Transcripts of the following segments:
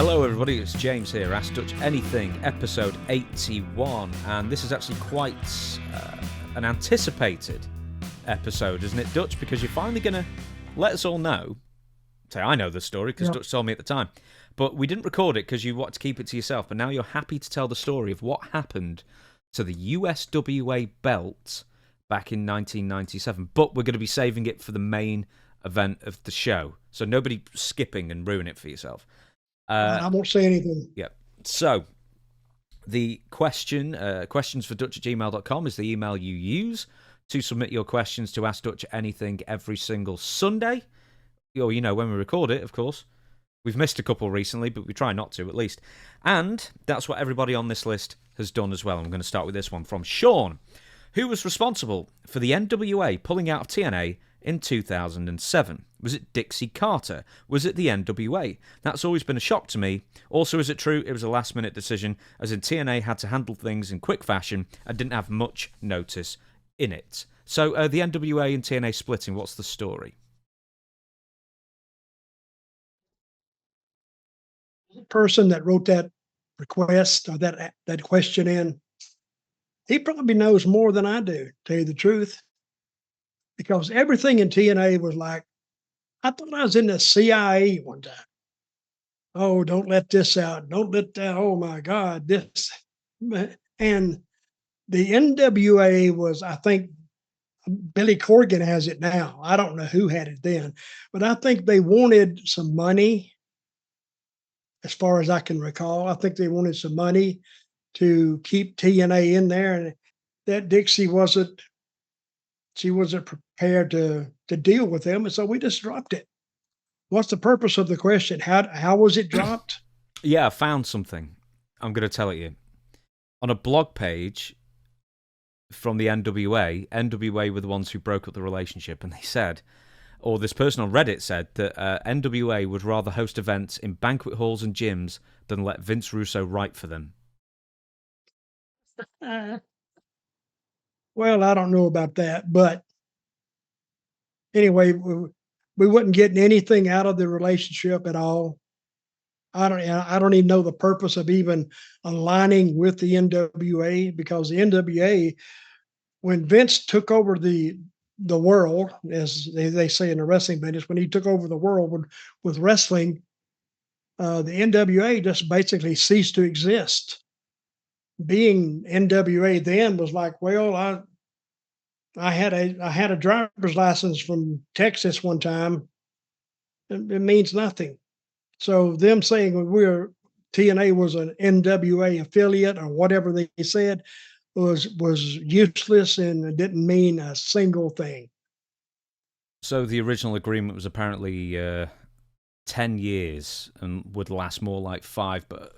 Hello everybody, it's James here, Ask Dutch Anything, episode 81, and this is actually quite an anticipated episode, isn't it, Dutch? Because you're finally going to let us all know. Say, I know the story because Dutch told me at the time, but we didn't record it because you wanted to keep it to yourself, but now you're happy to tell the story of what happened to the USWA belt back in 1997, but we're going to be saving it for the main event of the show, so nobody skipping and ruin it for yourself. I won't say anything. Yeah. So, the question, questionsfordutch@gmail.com is the email you use to submit your questions to Ask Dutch Anything every single Sunday. Or, when we record it, of course. We've missed a couple recently, but we try not to, at least. And that's what everybody on this list has done as well. I'm going to start with this one from Sean, who was responsible for the NWA pulling out of TNA in 2007. Was it Dixie Carter? Was it the NWA? That's always been a shock to me. Also, is it true it was a last-minute decision, as in TNA had to handle things in quick fashion and didn't have much notice in it? So, the NWA and TNA splitting, what's the story? The person that wrote that request or that question in, he probably knows more than I do, to tell you the truth. Because everything in TNA was like, I thought I was in the CIA one time. Oh, don't let this out. Don't let that. Oh, my God, this. And the NWA was, I think, Billy Corgan has it now. I don't know who had it then. But I think they wanted some money, as far as I can recall. I think they wanted some money to keep TNA in there. And that Dixie wasn't prepared to deal with them, and so we just dropped it. What's the purpose of the question? How was it dropped? Yeah, I found something. I'm going to tell it you. On a blog page from the NWA were the ones who broke up the relationship, and they said, or this person on Reddit said, that NWA would rather host events in banquet halls and gyms than let Vince Russo write for them. Well, I don't know about that, but anyway, we wasn't getting anything out of the relationship at all. I don't even know the purpose of even aligning with the NWA, because the NWA, when Vince took over the world, as they say in the wrestling business, when he took over the world with wrestling, the NWA just basically ceased to exist. Being NWA then was like, well, I had a driver's license from Texas one time. It means nothing. So them saying TNA was an NWA affiliate or whatever they said was useless, and it didn't mean a single thing. So the original agreement was apparently 10 years and would last more like 5, but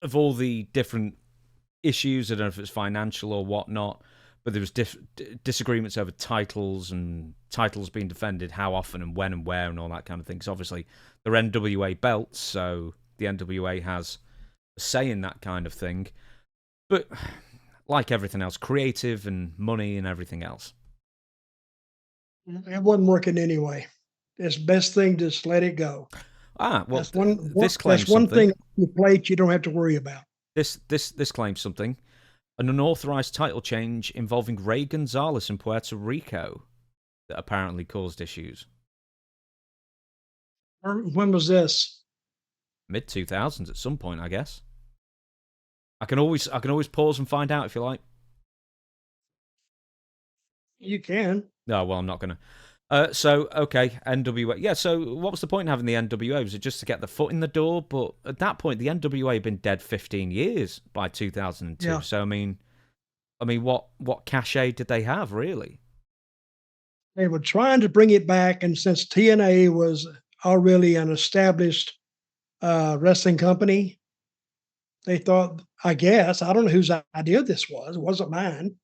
of all the different issues, I don't know if it's financial or whatnot, but there was disagreements over titles and titles being defended, how often and when and where and all that kind of thing. Because obviously they're NWA belts, so the NWA has a say in that kind of thing. But like everything else, creative and money and everything else. It wasn't working anyway. It's the best thing to just let it go. Well, that's one something. thing on your plate you don't have to worry about. This claims something. An unauthorized title change involving Ray Gonzalez in Puerto Rico that apparently caused issues. When was this? Mid-2000s at some point, I guess. I can always pause and find out if you like. You can. No, well, I'm not going to. So, okay, NWA. Yeah, so what was the point in having the NWA? Was it just to get the foot in the door? But at that point, the NWA had been dead 15 years by 2002. Yeah. So, I mean, what cachet did they have, really? They were trying to bring it back, and since TNA was already an established wrestling company, they thought, I guess, I don't know whose idea this was. It wasn't mine.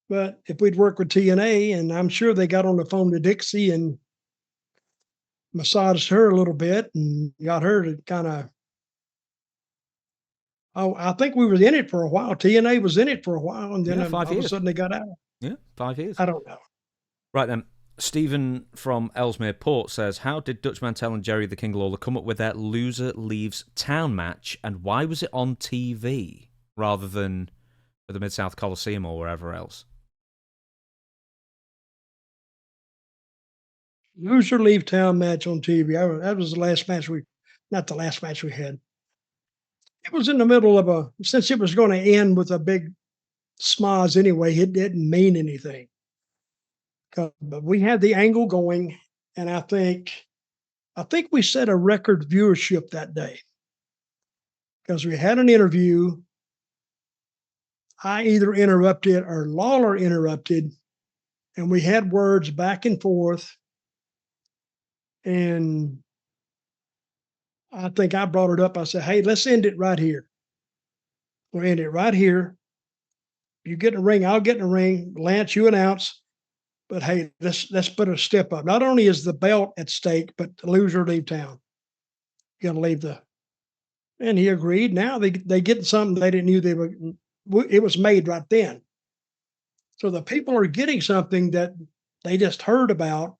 But if we'd work with TNA, and I'm sure they got on the phone to Dixie and massaged her a little bit and got her to kind of, I think we were in it for a while. TNA was in it for a while, and then all of a sudden they got out. Yeah, 5 years. I don't know. Right then, Stephen from Ellesmere Port says, how did Dutch Mantell and Jerry the King Lawler come up with their loser leaves town match, and why was it on TV rather than at the Mid-South Coliseum or wherever else? Loser leave town match on TV. That was the last match not the last match we had. It was in the middle of since it was going to end with a big smoz anyway, it didn't mean anything. But we had the angle going, and I think we set a record viewership that day because we had an interview. I either interrupted or Lawler interrupted, and we had words back and forth. And I think I brought it up. I said, "Hey, let's end it right here. We'll end it right here. You get in the ring, I'll get in the ring. Lance, you announce. But hey, let's put a step up. Not only is the belt at stake, but the loser leave town. You got to leave the." And he agreed. Now they get something they didn't knew they were. It was made right then. So the people are getting something that they just heard about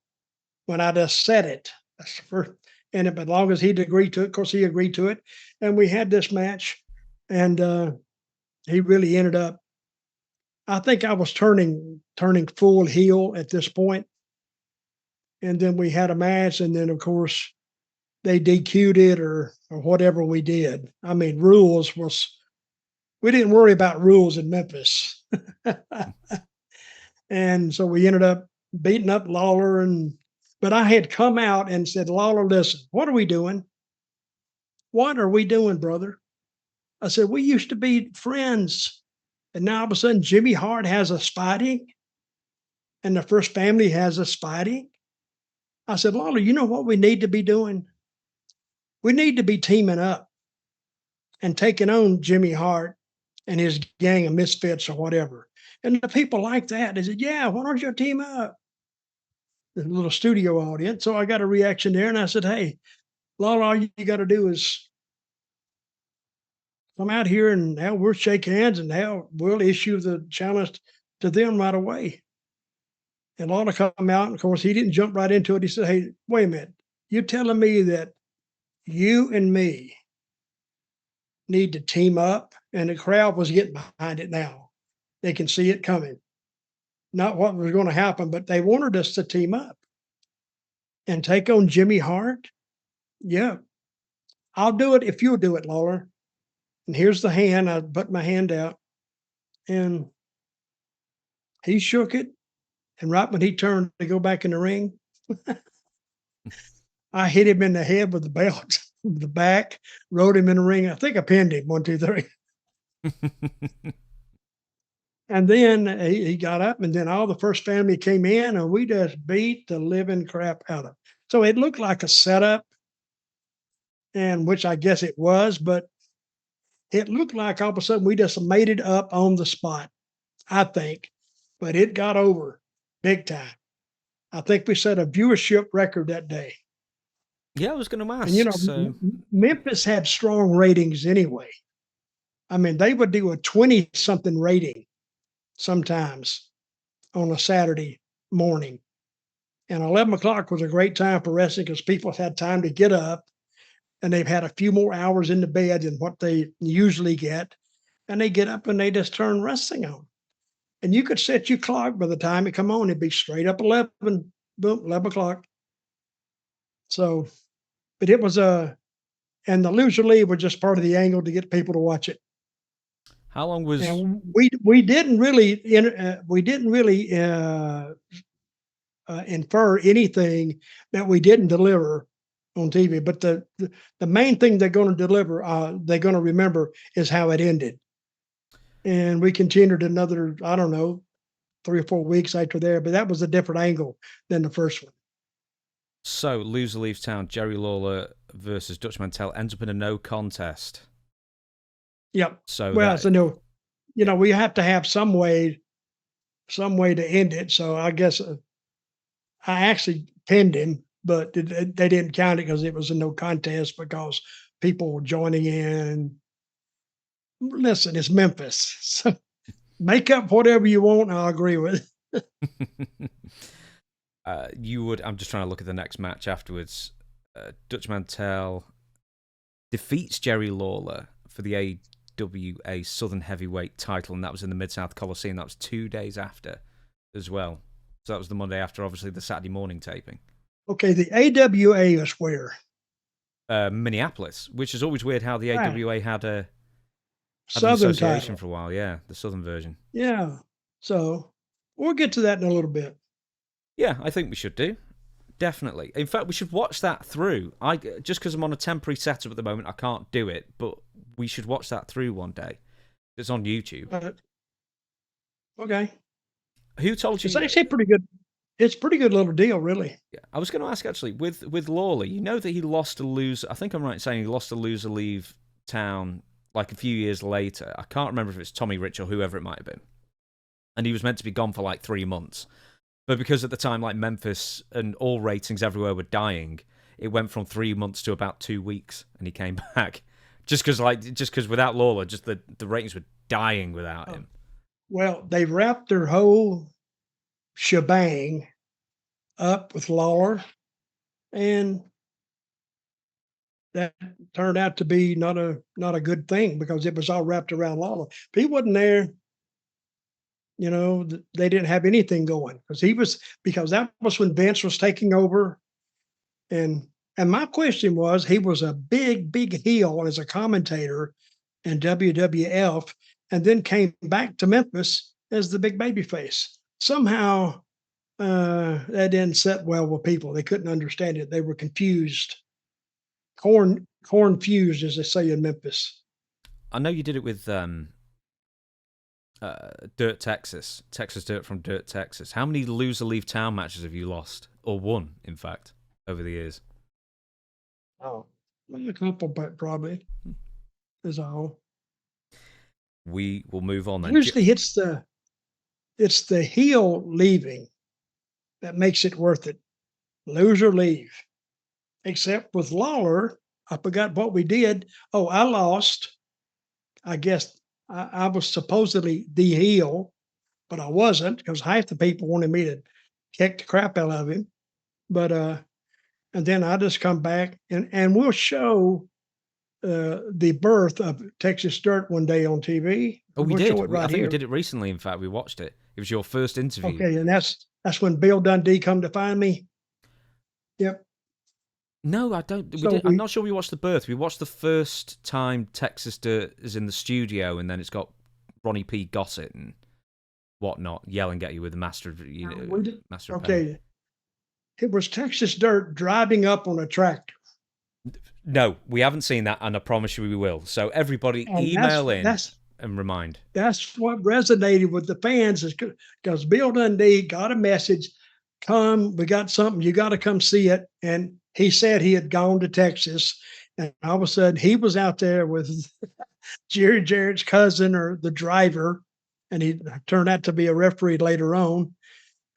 when I just said it. That's the first. And as long as he'd agreed to it, of course he agreed to it, and we had this match, and he really ended up. I think I was turning full heel at this point, and then we had a match, and then of course they DQ'd it or whatever we did. I mean, rules was we didn't worry about rules in Memphis, and so we ended up beating up Lawler. But I had come out and said, "Lawler, listen, what are we doing? What are we doing, brother?" I said, "We used to be friends, and now all of a sudden Jimmy Hart has us fighting, and the First Family has us fighting." I said, "Lawler, you know what we need to be doing? We need to be teaming up and taking on Jimmy Hart and his gang of misfits or whatever." And the people like that. They said, "Yeah, why don't you team up?" The little studio audience. So I got a reaction there, and I said, "Hey, Lawler, all you got to do is come out here, and now we'll shake hands, and now we'll issue the challenge to them right away." And Lawler come out, and of course, he didn't jump right into it. He said, "Hey, wait a minute. You're telling me that you and me need to team up?" And the crowd was getting behind it now. They can see it coming. Not what was going to happen, but they wanted us to team up and take on Jimmy Hart. Yeah, I'll do it if you'll do it, Lawler. And here's the hand. I put my hand out, and he shook it. And right when he turned to go back in the ring, I hit him in the head with the belt, the back, rode him in the ring. I think I pinned him 1, 2, 3. And then he got up, and then all the First Family came in, and we just beat the living crap out of him. So it looked like a setup, and which I guess it was, but it looked like all of a sudden we just made it up on the spot, I think. But it got over big time. I think we set a viewership record that day. Yeah, I was going to And you ask. know, So Memphis had strong ratings anyway. I mean, they would do a 20 something rating sometimes on a Saturday morning. And 11 o'clock was a great time for wrestling because people had time to get up, and they've had a few more hours in the bed than what they usually get. And they get up and they just turn wrestling on. And you could set your clock by the time it come on, it'd be straight up 11, boom, 11 o'clock. So, but it was and the loser leave was just part of the angle to get people to watch it. how long was? And we didn't really infer anything that we didn't deliver on TV. But the main thing they're going to deliver, they're going to remember, is how it ended. And we continued another, I don't know, 3 or 4 weeks after there, but that was a different angle than the first one. So loser leaves town. Jerry Lawler versus Dutch Mantell ends up in a no contest. Yep. So Well, that, so no, we have to have some way to end it. So I guess I actually pinned him, but they didn't count it because it was a no contest because people were joining in. Listen, it's Memphis. So make up whatever you want. I'll agree with. You would. I'm just trying to look at the next match afterwards. Dutch Mantell defeats Jerry Lawler for the AWA Southern Heavyweight title, and that was in the Mid-South Coliseum. That was 2 days after as well. So that was the Monday after, obviously, the Saturday morning taping. Okay, the AWA is where? Minneapolis, which is always weird how the AWA had an Southern association title. for a while. Yeah, the Southern version. Yeah. So we'll get to that in a little bit. Yeah, I think we should do. Definitely. In fact, we should watch that through. Just because I'm on a temporary setup at the moment, I can't do it, but we should watch that through one day. It's on YouTube. Okay. Who told you? It's actually pretty good. It's a pretty good little deal, really. Yeah, I was going to ask actually with Lawler. You know that he lost to loser. I think I'm right in saying he lost to loser leave town like a few years later. I can't remember if it's Tommy Rich or whoever it might have been. And he was meant to be gone for like 3 months. But because at the time, like Memphis and all ratings everywhere were dying, it went from 3 months to about 2 weeks, and he came back. Just because without Lawler, just the ratings were dying without him. Well, they wrapped their whole shebang up with Lawler, and that turned out to be not a good thing because it was all wrapped around Lawler. If he wasn't there, they didn't have anything going because that was when Vince was taking over. And my question was, he was a big heel as a commentator in WWF, and then came back to Memphis as the big baby face. Somehow that didn't sit well with people. They couldn't understand it. They were confused. Corn fused, as they say in Memphis. I know you did it with Dirt Texas Dirt from Dirt Texas. How many loser leave town matches have you lost or won, in fact, over the years? Oh, a couple, but probably is all. We will move on then. Usually it's the heel leaving that makes it worth it. Loser leave. Except with Lawler, I forgot what we did. Oh, I lost. I guess I was supposedly the heel, but I wasn't because half the people wanted me to kick the crap out of him. But and then I just come back and we'll show the birth of Texas Dirt one day on TV. Oh, we we'll did. Show it right I think here. we did it recently. In fact, we watched it. It was your first interview. Okay, and that's when Bill Dundee come to find me. Yep. No, I don't. I'm not sure we watched the birth. We watched the first time Texas Dirt is in the studio, and then it's got Ronnie P. Gossett and whatnot yelling at you with the master of master. Okay, it was Texas Dirt driving up on a tractor. No, we haven't seen that, and I promise you we will. So everybody, email in and remind. That's what resonated with the fans, is because Bill Dundee got a message. Come, we got something. You got to come see it. And he said he had gone to Texas, and all of a sudden he was out there with Jerry Jarrett's cousin or the driver, and he turned out to be a referee later on.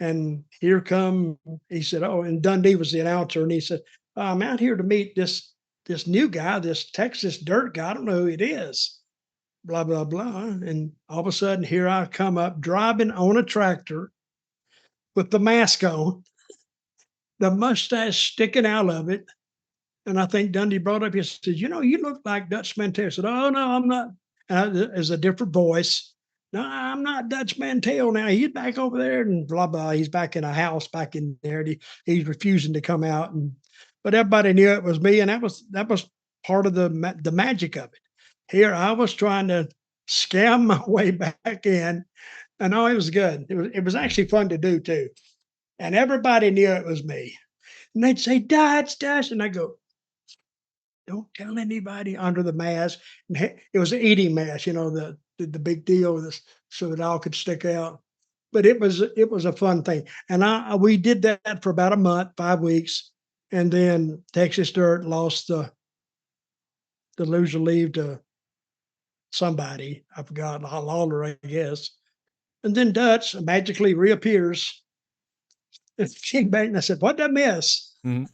And here come, he said, oh, and Dundee was the announcer, and he said, I'm out here to meet this new guy, this Texas Dirt guy. I don't know who it is. Blah, blah, blah. And all of a sudden, here I come up driving on a tractor with the mask on, the mustache sticking out of it. And I think Dundee brought up, he said, you look like Dutch Mantell. I said, oh, no, I'm not. As a different voice. No, I'm not Dutch Mantell now. He's back over there and blah, blah. He's back in a house back in there. He's refusing to come out. But everybody knew it was me. And that was part of the magic of it. Here I was trying to scam my way back in. And it was good. It was actually fun to do too. And everybody knew it was me. And they'd say, Dutch. And I go, don't tell anybody under the mask. And it was an eating mask, the big deal, so it all could stick out. But it was a fun thing. And we did that for about a month, 5 weeks. And then Texas Dirt lost the loser leave to somebody. I forgot, Lawler, I guess. And then Dutch magically reappears. And came back and I said, what'd I miss? Mm-hmm.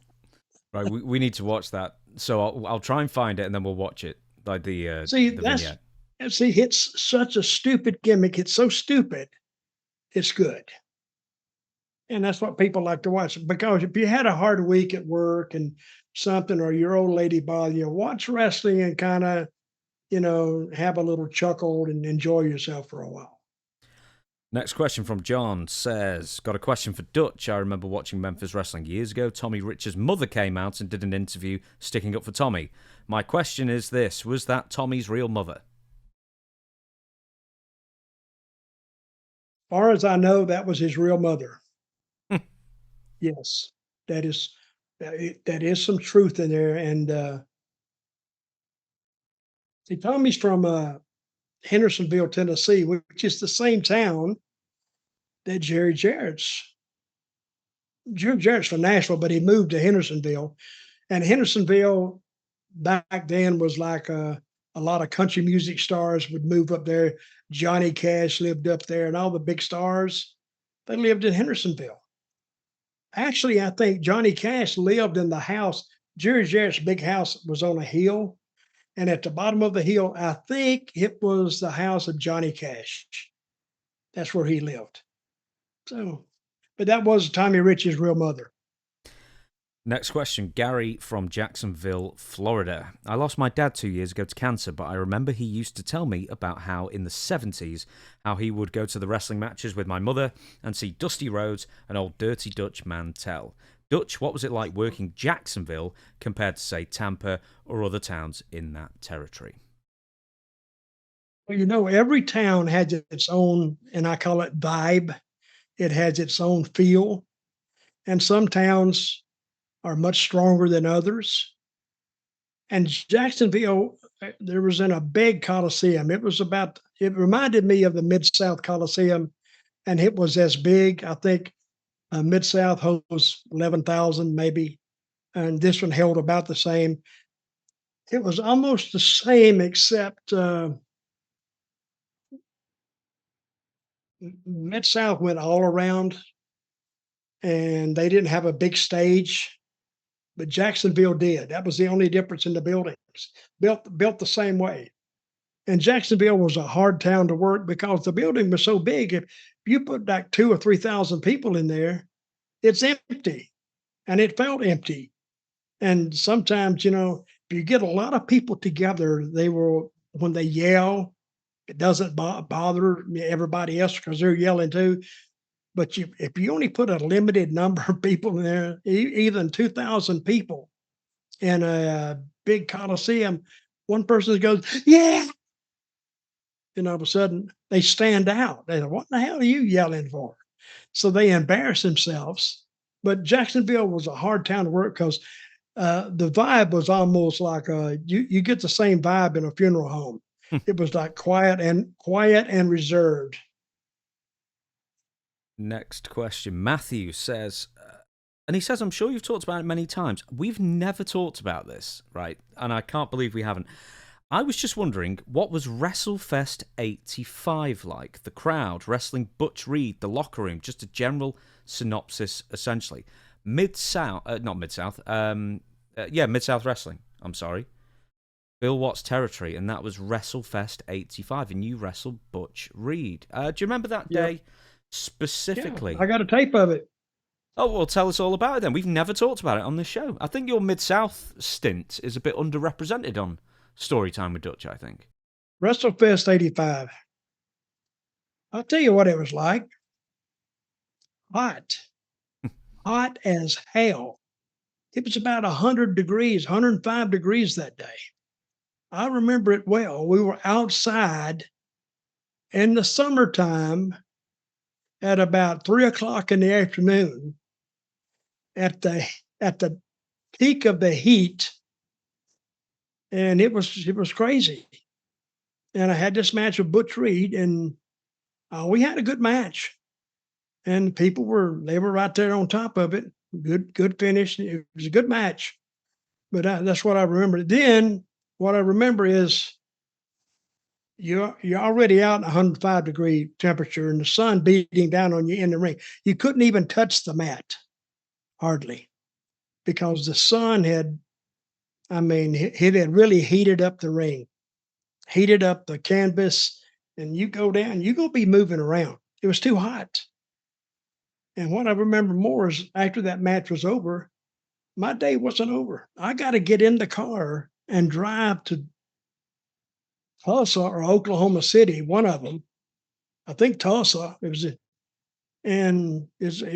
Right, we need to watch that. So I'll try and find it and then we'll watch it. Like the vignette. It's such a stupid gimmick. It's so stupid. It's good. And that's what people like to watch, because if you had a hard week at work and something, or your old lady bother you, watch wrestling and kind of, have a little chuckle and enjoy yourself for a while. Next question from John says, got a question for Dutch. I remember watching Memphis Wrestling years ago. Tommy Rich's mother came out and did an interview sticking up for Tommy. My question is this, was that Tommy's real mother? As far as I know, that was his real mother. Yes, that is that is some truth in there. And see, Tommy's from Hendersonville, Tennessee, which is the same town that Jerry Jarrett's from Nashville, but he moved to Hendersonville. And Hendersonville back then was like a lot of country music stars would move up there. Johnny Cash lived up there, and all the big stars, they lived in Hendersonville. Actually, I think Johnny Cash lived in the house. Jerry Jarrett's big house was on a hill, and at the bottom of the hill, I think it was the house of Johnny Cash. That's where he lived. So, but that was Tommy Rich's real mother. Next question, Gary from Jacksonville, Florida. I lost my dad 2 years ago to cancer, but I remember he used to tell me about how in the 70s, how he would go to the wrestling matches with my mother and see Dusty Rhodes and old dirty Dutch Mantell. Dutch, what was it like working Jacksonville compared to, say, Tampa or other towns in that territory? Well, every town has its own, and I call it vibe. It has its own feel. And some towns are much stronger than others. And Jacksonville, there was in a big Coliseum. It reminded me of the Mid-South Coliseum, and it was as big. I think Mid-South holds 11,000 maybe, and this one held about the same. It was almost the same, except Mid-South went all around, and they didn't have a big stage, but Jacksonville did. That was the only difference in the buildings. Built the same way. And Jacksonville was a hard town to work because the building was so big. If you put like 2,000 or 3,000 people in there, it's empty, and it felt empty. And sometimes, if you get a lot of people together, when they yell, it doesn't bother everybody else because they're yelling too. But if you only put a limited number of people in there, even 2,000 people in a big Coliseum, one person goes, "Yeah," and all of a sudden they stand out. They go, "What the hell are you yelling for?" So they embarrass themselves. But Jacksonville was a hard town to work because the vibe was almost like you get the same vibe in a funeral home. It was like quiet and reserved. Next question. Matthew says, and he says, I'm sure you've talked about it many times. We've never talked about this, right? And I can't believe we haven't. I was just wondering, what was WrestleFest 85 like? The crowd, wrestling Butch Reed, the locker room, just a general synopsis, essentially. Mid-South, not Mid-South, Mid-South Wrestling, I'm sorry. Bill Watts territory, and that was WrestleFest 85, and you wrestled Butch Reed. Do you remember that day specifically? Yeah, I got a tape of it. Oh, well, tell us all about it then. We've never talked about it on this show. I think your Mid-South stint is a bit underrepresented on Storytime with Dutch, I think. WrestleFest 85. I'll tell you what it was like. Hot. Hot as hell. It was about 100 degrees, 105 degrees that day. I remember it well. We were outside in the summertime at about 3 o'clock in the afternoon at the peak of the heat, and it was crazy. And I had this match with Butch Reed, and we had a good match. And people were right there on top of it. Good finish. It was a good match. But that's what I remember. Then what I remember is you're already out in 105-degree temperature and the sun beating down on you in the ring. You couldn't even touch the mat, hardly, because the sun it had really heated up the ring, heated up the canvas, and you go down, you're going to be moving around. It was too hot. And what I remember more is after that match was over, my day wasn't over. I got to get in the car and drive to Tulsa or Oklahoma City, one of them. I think Tulsa. It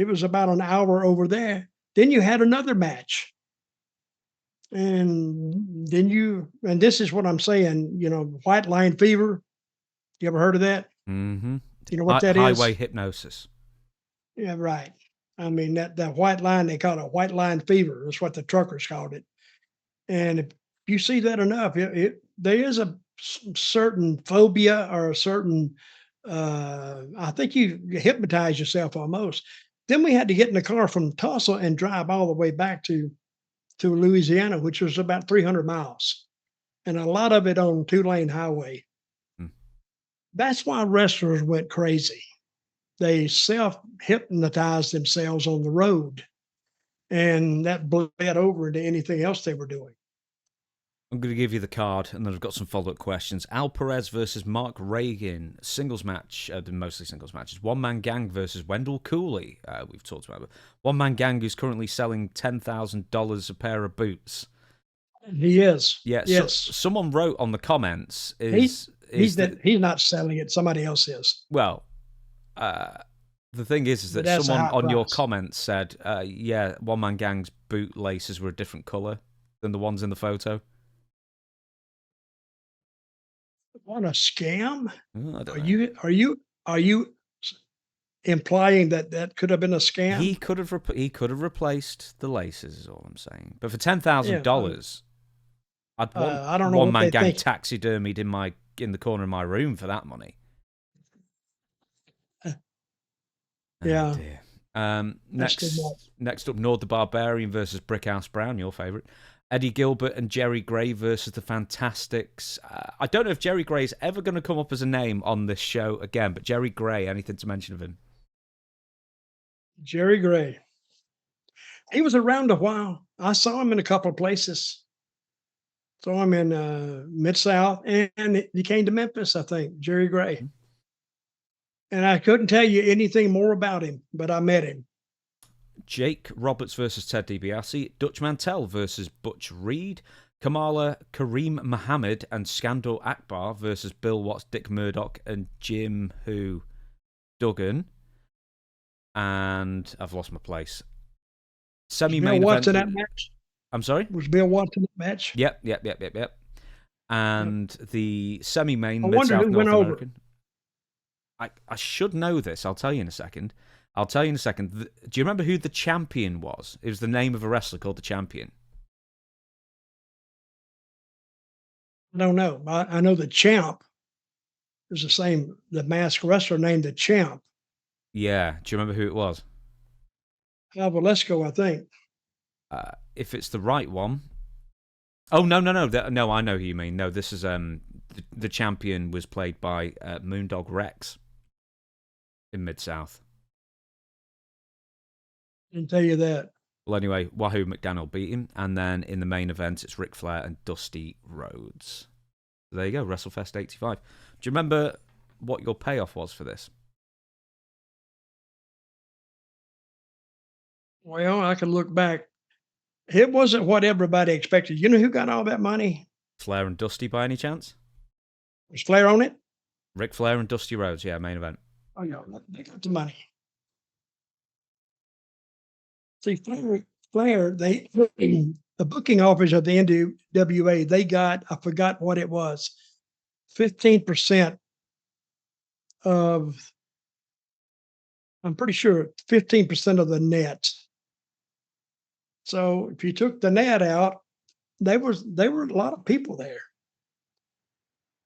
was about an hour over there. Then you had another match, and this is what I'm saying. White line fever. You ever heard of that? Mm-hmm. You know what that Highway is? hypnosis. Yeah, right. I mean that white line, they call it white line fever. That's what the truckers called it. And if you see that enough, there is a certain phobia or a certain, I think you hypnotize yourself almost. Then we had to get in the car from Tulsa and drive all the way back to Louisiana, which was about 300 miles, and a lot of it on 2-lane highway. Mm. That's why wrestlers went crazy. They self hypnotized themselves on the road, and that bled over into anything else they were doing. I'm going to give you the card, and then I've got some follow-up questions. Al Perez versus Mark Reagan, singles match, mostly singles matches. One Man Gang versus Wendell Cooley. We've talked about it. One Man Gang who's currently selling $10,000 a pair of boots. He is. Yeah. Yes. So someone wrote on the comments He's not selling it. Somebody else is. Well, the thing is But that that's a someone high on your price. comments said, yeah, One Man Gang's boot laces were a different color than the ones in the photo. What a scam! I don't Are know. you implying that could have been a scam? He could have replaced the laces, is all I'm saying. But for Yeah. $10,000, I'd want I don't know One what Man they Gang think. taxidermied in the corner of my room for that money. Yeah. Oh dear. That's too much. Next up, Nord the Barbarian versus Brickhouse Brown, your favourite. Eddie Gilbert and Jerry Gray versus the Fantastics. I don't know if Jerry Gray is ever going to come up as a name on this show again, but Jerry Gray, anything to mention of him? Jerry Gray. He was around a while. I saw him in a couple of places. Saw him in Mid-South, and he came to Memphis, I think, Jerry Gray. Hmm. And I couldn't tell you anything more about him, but I met him. Jake Roberts versus Ted DiBiase. Dutch Mantell versus Butch Reed. Kamala Kareem Mohammed and Skandor Akbar versus Bill Watts, Dick Murdoch, and Jim Duggan. And I've lost my place. Semi-main Bill Watts in event. that match? I'm sorry? Was Bill Watts in that match? Yep. And the semi-main I wonder Mid-South who North went over. American. I should know this. I'll tell you in a second. Do you remember who the champion was? It was the name of a wrestler called the Champion. I don't know. I know the Champ is the masked wrestler named the Champ. Yeah. Do you remember who it was? Valesco, I think. If it's the right one. Oh, no. No, I know who you mean. No, this is the Champion was played by Moondog Rex in Mid-South. Didn't tell you that. Well, anyway, Wahoo McDaniel beat him, and then in the main event, it's Ric Flair and Dusty Rhodes. So there you go, WrestleFest 85. Do you remember what your payoff was for this? Well, I can look back. It wasn't what everybody expected. You know who got all that money? Flair and Dusty, by any chance? Was Flair on it? Ric Flair and Dusty Rhodes, yeah, main event. Oh, yeah, they got the money. See, Flair, the booking office of the NWA, they got, I forgot what it was, 15% of, I'm pretty sure 15% of the net. So if you took the net out, there were a lot of people there.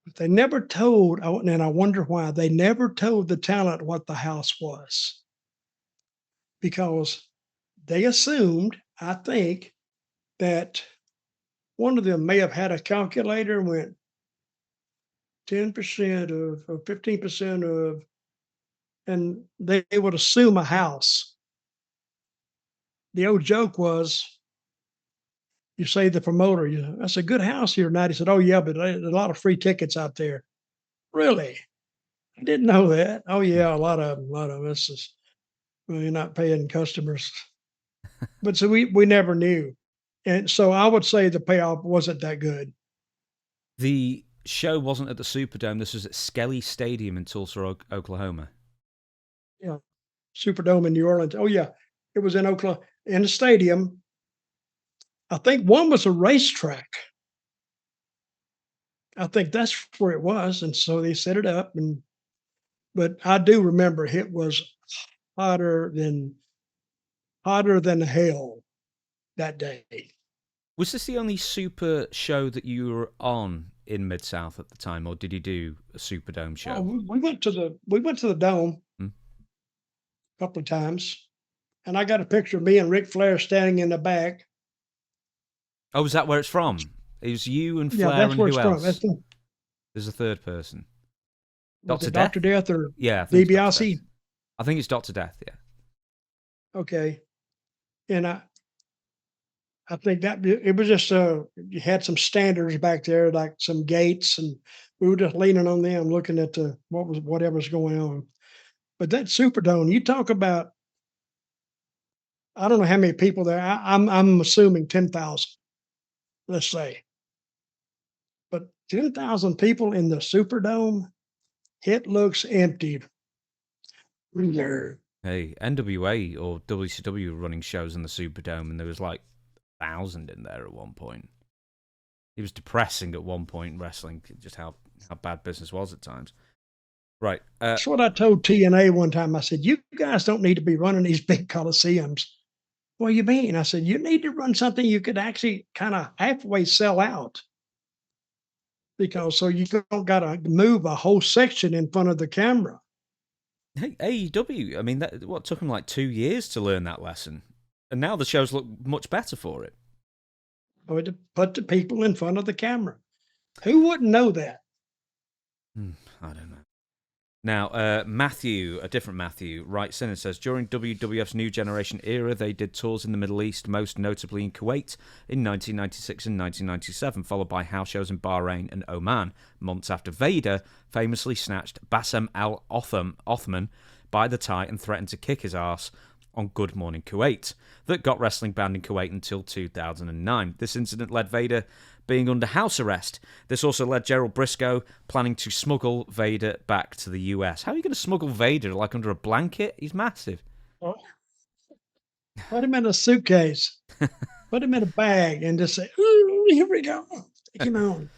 But they never told, and I wonder why, they never told the talent what the house was. Because they assumed, I think, that one of them may have had a calculator and went 10% of, or 15% of, and they would assume a house. The old joke was, you say to the promoter, that's a good house here tonight. He said, oh, yeah, but there's a lot of free tickets out there. Really? I didn't know that. Oh, yeah, a lot of us. Well, you're not paying customers. But so we never knew. And so I would say the payoff wasn't that good. The show wasn't at the Superdome. This was at Skelly Stadium in Tulsa, Oklahoma. Yeah. Superdome in New Orleans. Oh yeah. It was in Oklahoma in the stadium. I think one was a racetrack. I think that's where it was. And so they set it up but I do remember it was hotter than hotter than hell that day. Was this the only Super show that you were on in Mid South at the time, or did you do a Superdome show? Oh, we went to the dome Hmm. a couple of times, and I got a picture of me and Ric Flair standing in the back. Oh, is that where it's from? It was you and Yeah, Flair that's and where who it's from. else? There's a third person. Was Dr. it Death? Dr. Death or Yeah, I think it's Dr. DiBiase? Death. I think it's Dr. Death, yeah. Okay, and I think that it was just you had some standards back there, like some gates, and we were just leaning on them, looking at whatever's going on. But that Superdome, you talk about, I don't know how many people there. I'm assuming 10,000, let's say, but 10,000 people in the Superdome, it looks empty. Hey, NWA or WCW were running shows in the Superdome, and there was like 1,000 in there at one point. It was depressing at one point in wrestling, just how bad business was at times. Right. That's what I told TNA one time. I said, "You guys don't need to be running these big coliseums." What do you mean? I said, "You need to run something you could actually kind of halfway sell out, because so you don't got to move a whole section in front of the camera." Hey, AEW, I mean, what took them like 2 years to learn that lesson. And now the shows look much better for it. Or to put the people in front of the camera. Who wouldn't know that? I don't know. Now, Matthew, a different Matthew, writes in and says, during WWF's New Generation era, they did tours in the Middle East, most notably in Kuwait in 1996 and 1997, followed by house shows in Bahrain and Oman, months after Vader famously snatched Bassem al-Othman by the tie and threatened to kick his ass on Good Morning Kuwait, that got wrestling banned in Kuwait until 2009. This incident led Vader being under house arrest. This also led Gerald Briscoe planning to smuggle Vader back to the US. How are you going to smuggle Vader, like under a blanket? He's massive. Oh, put him in a suitcase, put him in a bag, and just say, "Ooh, here we go. Take him on."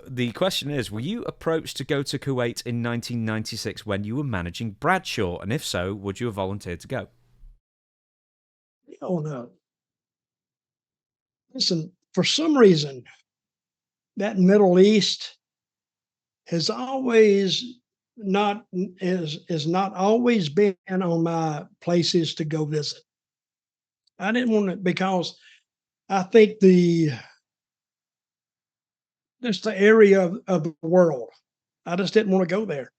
The question is, were you approached to go to Kuwait in 1996 when you were managing Bradshaw? And if so, would you have volunteered to go? Oh, no. Listen, for some reason, that Middle East has always not is not always been on my places to go visit. I didn't want it because I think just the area of the world. I just didn't want to go there.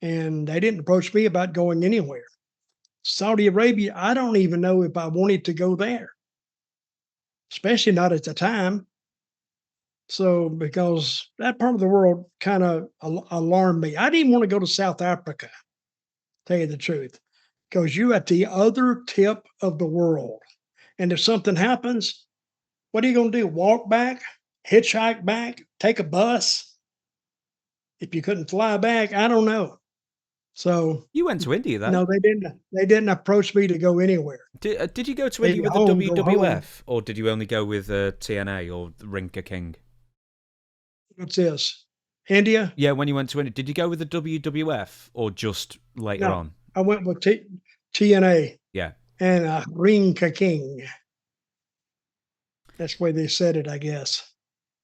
And they didn't approach me about going anywhere. Saudi Arabia, I don't even know if I wanted to go there, especially not at the time. So, because that part of the world kind of alarmed me. I didn't want to go to South Africa, tell you the truth, because you're at the other tip of the world. And if something happens, what are you going to do? Walk back, hitchhike back, take a bus? If you couldn't fly back, I don't know. So You went to India, though. no, they didn't. They didn't approach me to go anywhere. Did you go to Maybe India with the home, go home. WWF, or did you only go with TNA or Rinka King? What's this? India? Yeah, when you went to India, did you go with the WWF or just later No, on? I went with TNA Yeah. and Rinka King. That's the way they said it, I guess.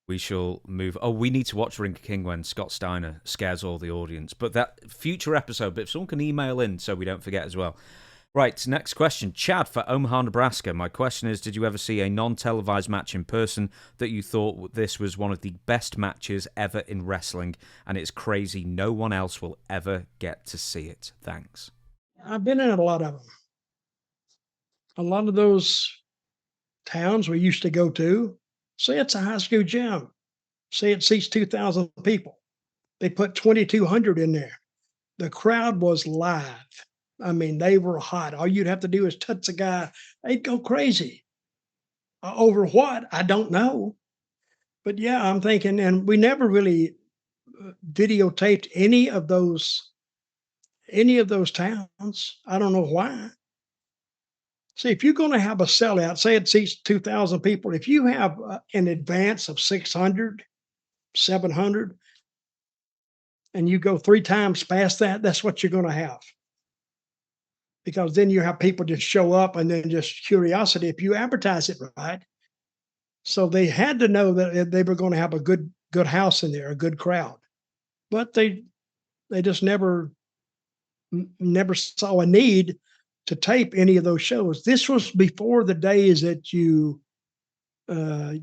We shall move. Oh, we need to watch Rinka King when Scott Steiner scares all the audience. But that future episode, but if someone can email in so we don't forget as well. Right, next question. Chad for Omaha, Nebraska. My question is, did you ever see a non-televised match in person that you thought this was one of the best matches ever in wrestling, and it's crazy no one else will ever get to see it? Thanks. I've been in a lot of them. A lot of those towns we used to go to, say it's a high school gym, say it seats 2,000 people. They put 2,200 in there. The crowd was live. I mean, they were hot. All you'd have to do is touch a guy, they'd go crazy. Over what? I don't know. But yeah, I'm thinking, and we never really videotaped any of those towns. I don't know why. See, if you're going to have a sellout, say it seats 2,000 people, if you have an advance of 600, 700, and you go three times past that, that's what you're going to have. Because then you have people just show up and then just curiosity if you advertise it right. So they had to know that they were going to have a good house in there, a good crowd. But they just never saw a need to tape any of those shows. This was before the days that uh,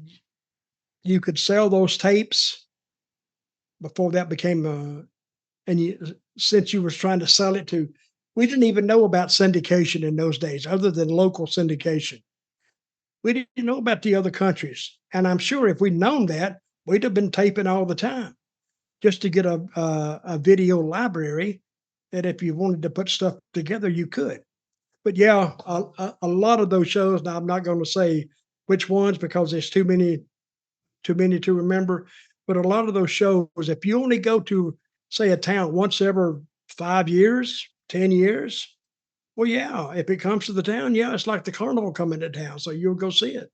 you could sell those tapes. Before that became and since you was trying to sell it to, we didn't even know about syndication in those days, other than local syndication. We didn't know about the other countries, and I'm sure if we'd known that, we'd have been taping all the time just to get a video library that if you wanted to put stuff together, you could. But yeah, a lot of those shows. Now I'm not going to say which ones because there's too many to remember. But a lot of those shows, if you only go to say a town once every 5 years, 10 years, well, yeah, if it comes to the town, yeah, it's like the carnival coming to town, so you'll go see it.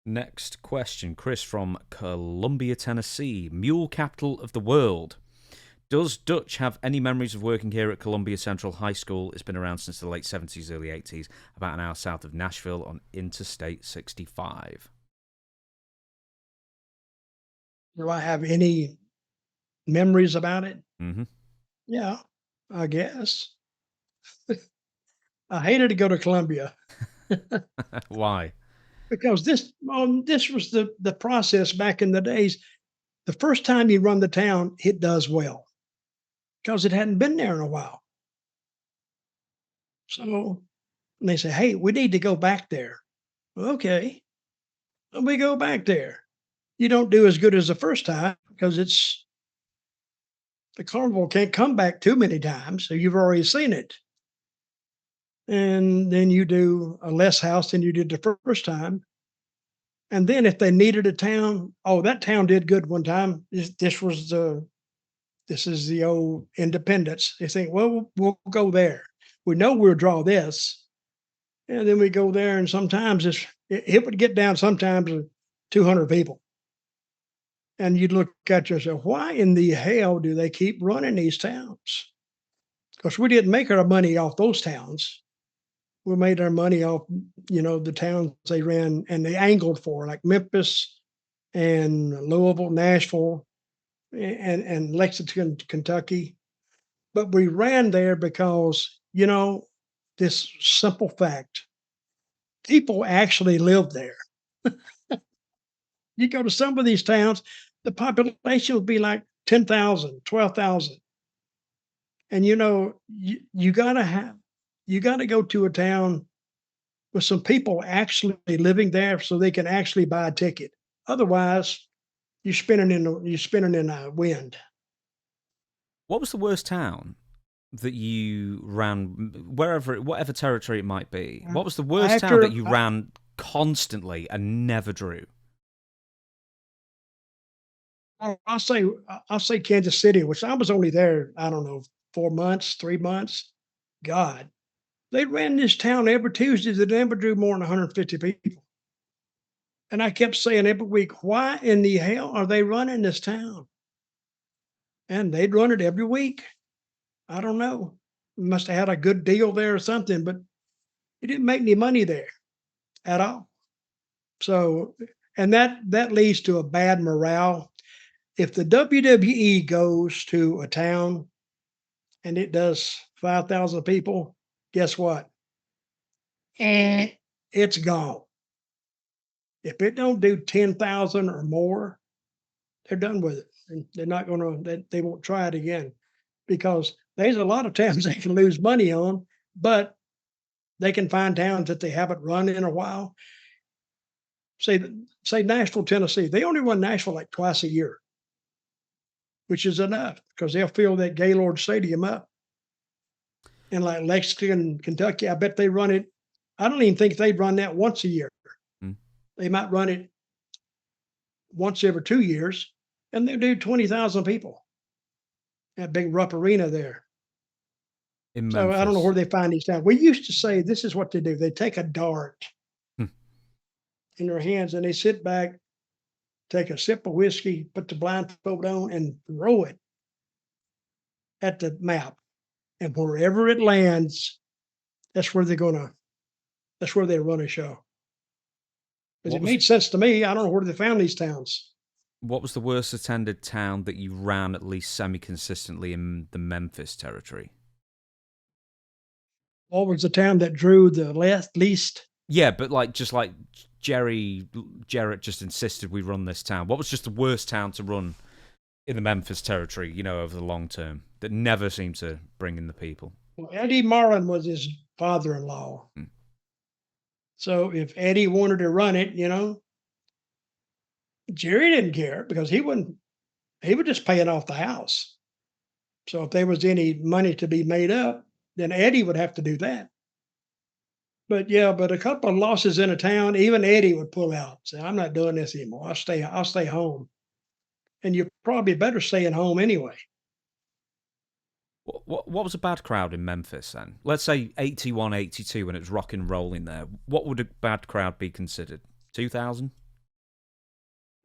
Next question, Chris from Columbia, Tennessee. Mule capital of the world. Does Dutch have any memories of working here at Columbia Central High School? It's been around since the late 70s, early 80s, about an hour south of Nashville on Interstate 65. Do I have any memories about it? Mm-hmm. Yeah, I guess. I hated to go to Columbia Why? because this was the process back in the days. The first time you run the town, it does well because it hadn't been there in a while. So they say, "Hey, we need to go back there." Okay, we go back there. You don't do as good as the first time because it's the carnival can't come back too many times, so you've already seen it. And then you do a less house than you did the first time. And then if they needed a town, oh, that town did good one time. This is the old Independence. They think, well, we'll go there. We know we'll draw this, and then we go there, and sometimes it would get down sometimes to 200 people, and you'd look at yourself, why in the hell do they keep running these towns? Because we didn't make our money off those towns. We made our money off, the towns they ran and they angled for, like Memphis and Louisville, Nashville, and Lexington, Kentucky. But we ran there because, this simple fact, people actually live there. You go to some of these towns, the population would be like 10,000, 12,000. And you gotta go to a town with some people actually living there so they can actually buy a ticket. Otherwise, you're spinning in the wind. What was the worst town that you ran, whatever territory it might be? What was the worst town that you ran constantly and never drew? I'll say Kansas City, which I was only there, I don't know, 4 months, 3 months. God, they ran this town every Tuesday that never drew more than 150 people. And I kept saying every week, why in the hell are they running this town? And they'd run it every week. I don't know. Must have had a good deal there or something, but it didn't make any money there at all. So, and that leads to a bad morale. If the WWE goes to a town and it does 5,000 people, guess what? It's gone. If it don't do 10,000 or more, they're done with it. And they're not going to, they won't try it again because there's a lot of towns they can lose money on, but they can find towns that they haven't run in a while. Say Nashville, Tennessee. They only run Nashville like twice a year, which is enough because they'll fill that Gaylord Stadium up. And like Lexington, Kentucky, I bet they run it. I don't even think they'd run that once a year. Mm. They might run it once every 2 years, and they do 20,000 people. That big Rupp Arena there. In So I don't know Memphis. where they find these down. We used to say this is what they do. They take a dart Hmm. in their hands and they sit back, take a sip of whiskey, put the blindfold on, and throw it at the map. And wherever it lands, that's where that's where they run a show. Because What it was made sense to me. I don't know where they found these towns. what was the worst attended town that you ran at least semi-consistently in the Memphis territory? What was the town that drew the least? Yeah, but just like Jarrett just insisted we run this town. What was just the worst town to run in the Memphis territory, over the long term, that never seemed to bring in the people? Well, Eddie Marlin was his father-in-law. Hmm. So if Eddie wanted to run it, Jerry didn't care because he was just paying off the house. So if there was any money to be made up, then Eddie would have to do that. But yeah, but a couple of losses in a town, even Eddie would pull out. Say, I'm not doing this anymore. I'll stay home. And you're probably better staying home anyway. What was a bad crowd in Memphis then? Let's say 81, 82 when it was rock and rolling there. What would a bad crowd be considered? 2,000?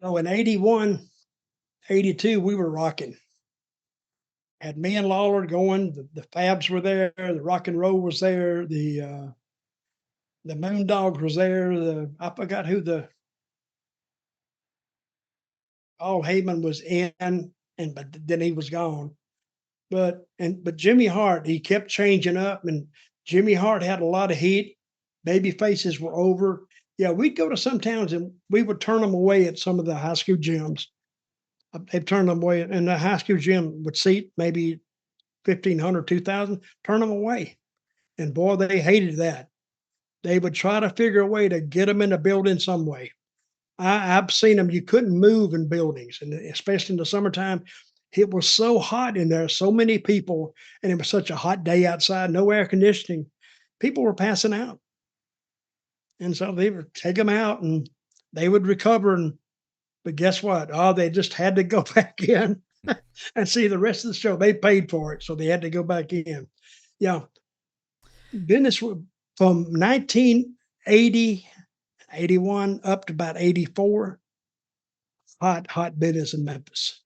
So in 81, 82, we were rocking. Had me and Lawler going, the Fabs were there, the rock and roll was there, the Moondogs was there, I forgot who Paul Heyman was in, but then he was gone. But Jimmy Hart, he kept changing up, and Jimmy Hart had a lot of heat. Baby faces were over. Yeah, we'd go to some towns and we would turn them away at some of the high school gyms. They'd turn them away, and the high school gym would seat maybe 1,500, 2,000. Turn them away, and boy, they hated that. They would try to figure a way to get them in the building some way. I've seen them. You couldn't move in buildings, and especially in the summertime, it was so hot in there. So many people, and it was such a hot day outside. No air conditioning. People were passing out, and so they would take them out, and they would recover. But guess what? Oh, they just had to go back in and see the rest of the show. They paid for it, so they had to go back in. Yeah, business from 1980 81 up to about 84. Hot business in Memphis.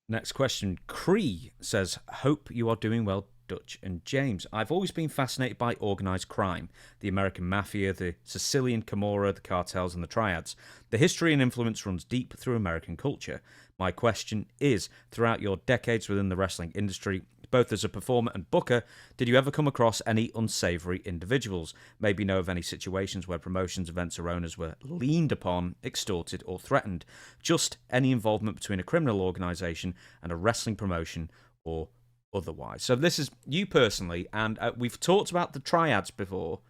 Next question. Cree says, hope you are doing well, Dutch and James. I've always been fascinated by organised crime, the American mafia, the Sicilian Camorra, the cartels and the triads. The history and influence runs deep through American culture. My question is, throughout your decades within the wrestling industry, both as a performer and booker, did you ever come across any unsavoury individuals? Maybe know of any situations where promotions, events or owners were leaned upon, extorted or threatened? Just any involvement between a criminal organisation and a wrestling promotion or otherwise. So this is you personally, and we've talked about the triads before.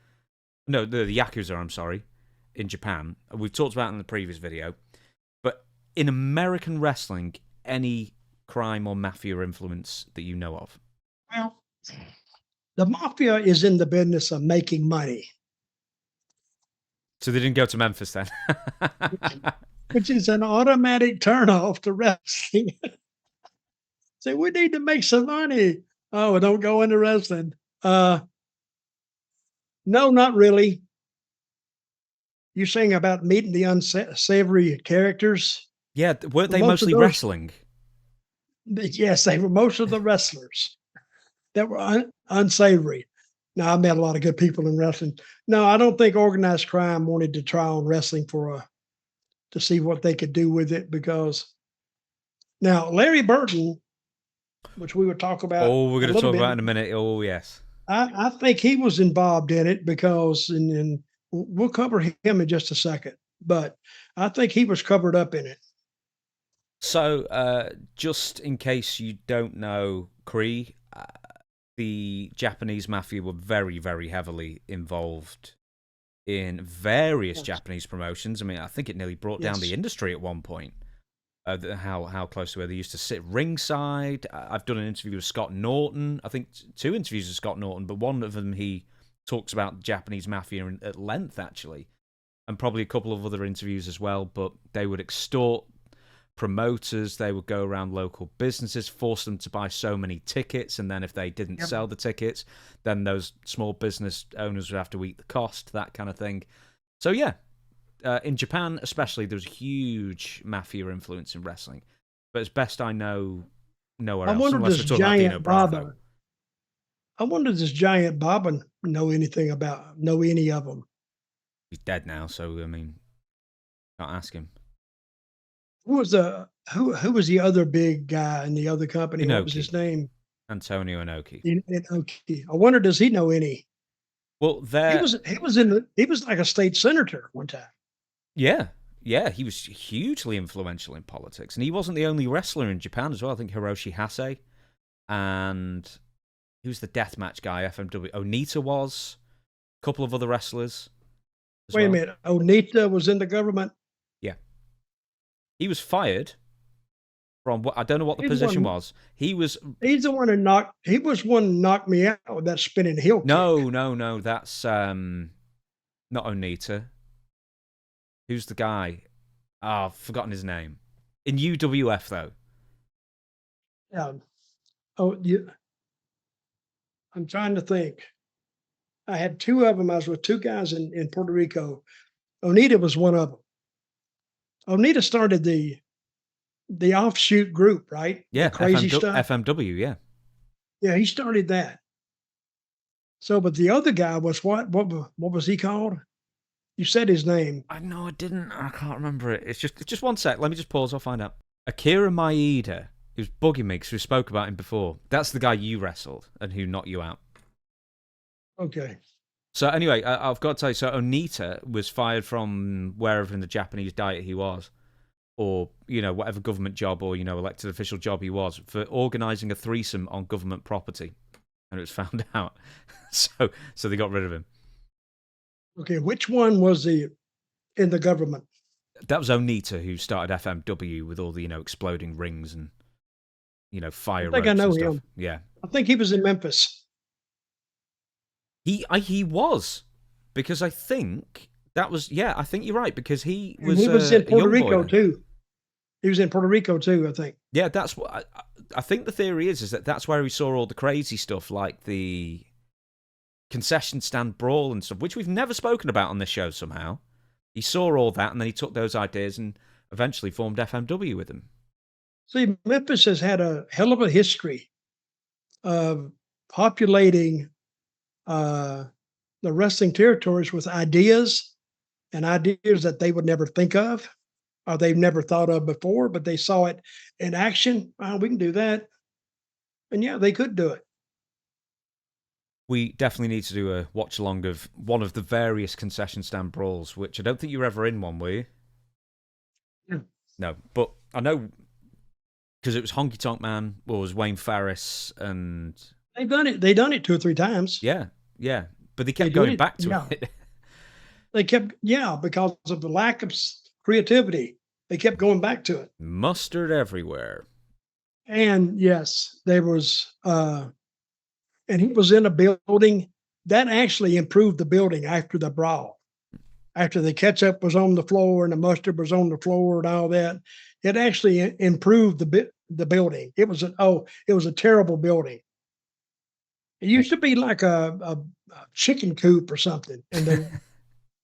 No, the Yakuza, I'm sorry, in Japan. We've talked about it in the previous video. But in American wrestling, any crime or mafia influence that you know of? Well, the mafia is in the business of making money. So they didn't go to Memphis then? Which is an automatic turnoff to wrestling. Say, we need to make some money. Oh, don't go into wrestling. No, not really. You saying about meeting the unsavory characters? Yeah, weren't they Most of mostly those- wrestling? Yes, they were most of the wrestlers that were unsavory. Now, I met a lot of good people in wrestling. No, I don't think organized crime wanted to try on wrestling to see what they could do with it, because now Larry Burton, which we would talk about. Oh, we're going a to little talk bit, about it in a minute. Oh, yes. I think he was involved in it because, and we'll cover him in just a second, but I think he was covered up in it. So, just in case you don't know, Cree, the Japanese mafia were very, very heavily involved in various Yes. Japanese promotions. I mean, I think it nearly brought down Yes. the industry at one point. how close they were. They used to sit ringside. I've done an interview with Scott Norton. I think 2 interviews with Scott Norton, but one of them he talks about Japanese mafia at length, actually, and probably a couple of other interviews as well. But they would extort promoters. They would go around local businesses, force them to buy so many tickets, and then if they didn't sell the tickets, then those small business owners would have to eat the cost, that kind of thing. So yeah, in Japan especially, there's huge mafia influence in wrestling, but as best I know, nowhere else. Wonder Unless does we're talking about Dino Giant Bravo. Baba, I wonder does Giant Baba know any of them? He's dead now, so I mean, can't ask him. Who was the other big guy in the other company? What was Inoki. his name? Antonio Inoki. Inoki. I wonder does he know any? Well, He was like a state senator one time. Yeah, he was hugely influential in politics, and he wasn't the only wrestler in Japan as well. I think Hiroshi Hase, and who's the deathmatch guy? FMW. Onita was. A couple of other wrestlers. Wait a minute. Onita was in the government? Yeah. He was fired from what I don't know what the position was. He's the one who knocked me out with that spinning heel kick. No. That's not Onita. Who's the guy? Oh, I've forgotten his name. In UWF though. Yeah. I'm trying to think. I had 2 of them. I was with 2 guys in Puerto Rico. Onita was one of them. Onita started the offshoot group, right? Yeah, the crazy stuff. FMW, yeah. Yeah, he started that. So, but the other guy was what was he called? You said his name. I didn't. I can't remember it. It's just one sec. Let me just pause. I'll find out. Akira Maeda, who's bugging me because we spoke about him before. That's the guy you wrestled and who knocked you out. Okay. So anyway, I've got to tell you. So Onita was fired from wherever in the Japanese diet he was, or whatever government job or elected official job he was, for organising a threesome on government property, and it was found out. So they got rid of him. Okay, which one was in the government? That was Onita, who started FMW with all the exploding rings and fire. I think I know him. Yeah, I think he was in Memphis. He was, because I think that was I think you're right, because he was in Puerto Rico too. He was in Puerto Rico too, I think. Yeah, that's what I think. The theory is that that's where he saw all the crazy stuff, like the concession stand brawl and stuff, which we've never spoken about on this show somehow. He saw all that, and then he took those ideas and eventually formed FMW with them. See, Memphis has had a hell of a history of populating the wrestling territories with ideas that they would never think of, or they've never thought of before, but they saw it in action. Oh, we can do that. And yeah, they could do it. We definitely need to do a watch along of one of the various concession stand brawls, which I don't think you were ever in one, were you? No, but I know because it was Honky Tonk Man, or was Wayne Farris, and they've done it. They've done it 2 or 3 times. Yeah, but they kept going back to it. They kept, because of the lack of creativity, they kept going back to it. Mustard everywhere. And yes, there was, and he was in a building that actually improved the building after the brawl. After the ketchup was on the floor and the mustard was on the floor and all that, it actually improved the building. It was a terrible building. It used to be like a chicken coop or something. And then,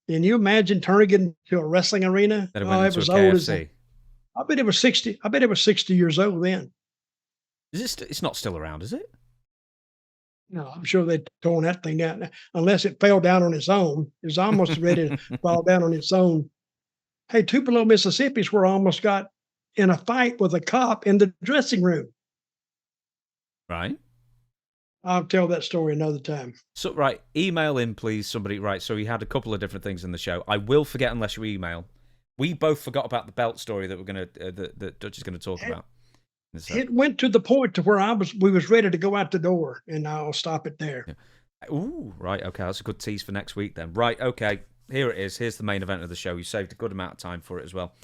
can you imagine turning it into a wrestling arena? It was old as I bet it was 60. I bet it was 60 years old then. It's not still around, is it? No, I'm sure they'd torn that thing down unless it fell down on its own. It was almost ready to fall down on its own. Hey, Tupelo, Mississippi's where I almost got in a fight with a cop in the dressing room. Right. I'll tell that story another time. So, right, email in, please, somebody. Right, so we had a couple of different things in the show. I will forget unless you email. We both forgot about the belt story that we're gonna that Dutch is gonna talk about. It went to the point to where we was ready to go out the door, and I'll stop it there. Yeah. Ooh, right, okay, that's a good tease for next week then. Right, okay, here it is. Here's the main event of the show. You saved a good amount of time for it as well.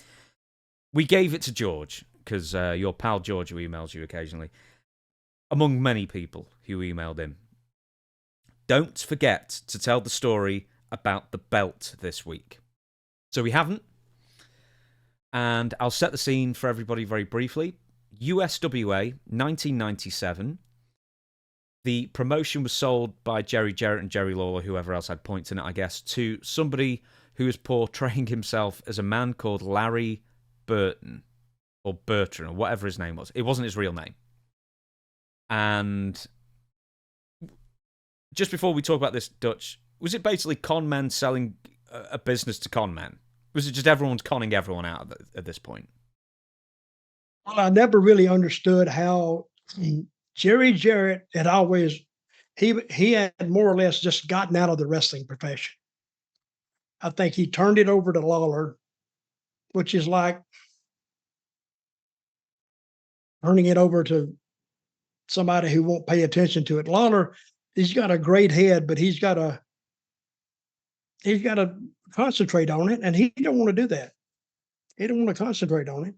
We gave it to George because your pal George, who emails you occasionally, among many people who emailed him. Don't forget to tell the story about the belt this week. So we haven't. And I'll set the scene for everybody very briefly. USWA, 1997. The promotion was sold by Jerry Jarrett and Jerry Lawler, whoever else had points in it, I guess, to somebody who is portraying himself as a man called Larry Burton, or Bertrand, or whatever his name was. It wasn't his real name. And just before we talk about this, Dutch, was it basically con men selling a business to con men? Was it just everyone's conning everyone out at this point? Well, I never really understood how Jerry Jarrett had always he had more or less just gotten out of the wrestling profession. I think he turned it over to Lawler, which is like turning it over to somebody who won't pay attention to it. Lawler, he's got a great head, but he's got to concentrate on it, and he don't want to do that. He don't want to concentrate on it.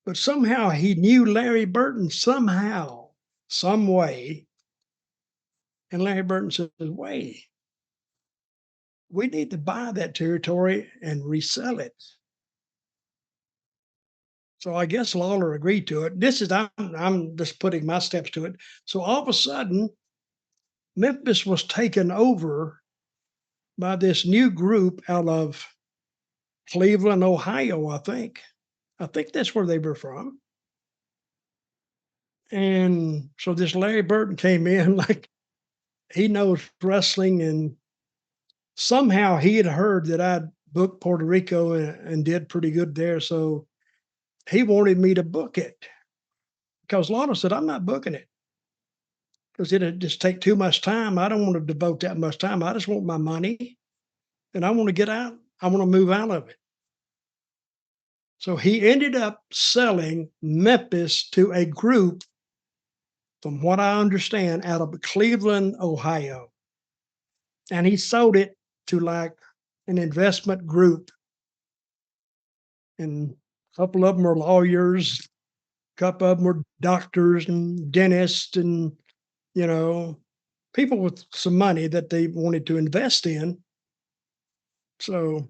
But somehow he knew Larry Burton somehow, some way. And Larry Burton says, wait, we need to buy that territory and resell it. So I guess Lawler agreed to it. I'm just putting my steps to it. So all of a sudden, Memphis was taken over by this new group out of Cleveland, Ohio, I think. I think that's where they were from. And so this Larry Burton came in like he knows wrestling, and somehow he had heard that I'd booked Puerto Rico and did pretty good there. So he wanted me to book it because Lana said, I'm not booking it because it'd just take too much time. I don't want to devote that much time. I just want my money and I want to get out. I want to move out of it. So he ended up selling Memphis to a group, from what I understand, out of Cleveland, Ohio. And he sold it to like an investment group. And a couple of them are lawyers, a couple of them were doctors and dentists and, people with some money that they wanted to invest in. So,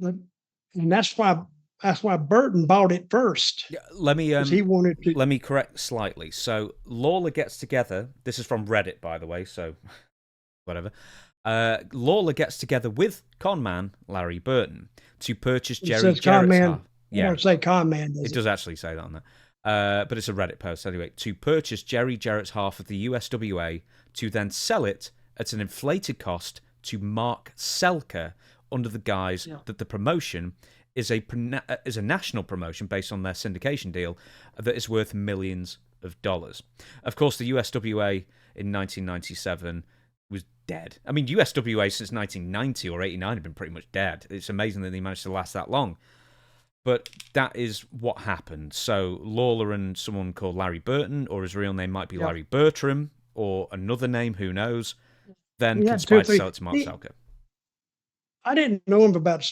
and that's why Burton bought it first. Yeah, let me he wanted to. Let me correct slightly. So Lawler gets together. This is from Reddit, by the way. So whatever. Lawler gets together with conman Larry Burton to purchase Jerry Jarrett's half. Yeah, say conman. It does actually say that on there. But it's a Reddit post anyway. To purchase Jerry Jarrett's half of the USWA, to then sell it at an inflated cost to Mark Selker under the guise that the promotion is a national promotion based on their syndication deal that is worth millions of dollars. Of course, the USWA in 1997 was dead. I mean, USWA since 1990 or 89 had been pretty much dead. It's amazing that they managed to last that long. But that is what happened. So Lawler and someone called Larry Burton, or his real name might be Larry Bertram, or another name, who knows, then conspired to sell it to Mark Selker. I didn't know him about,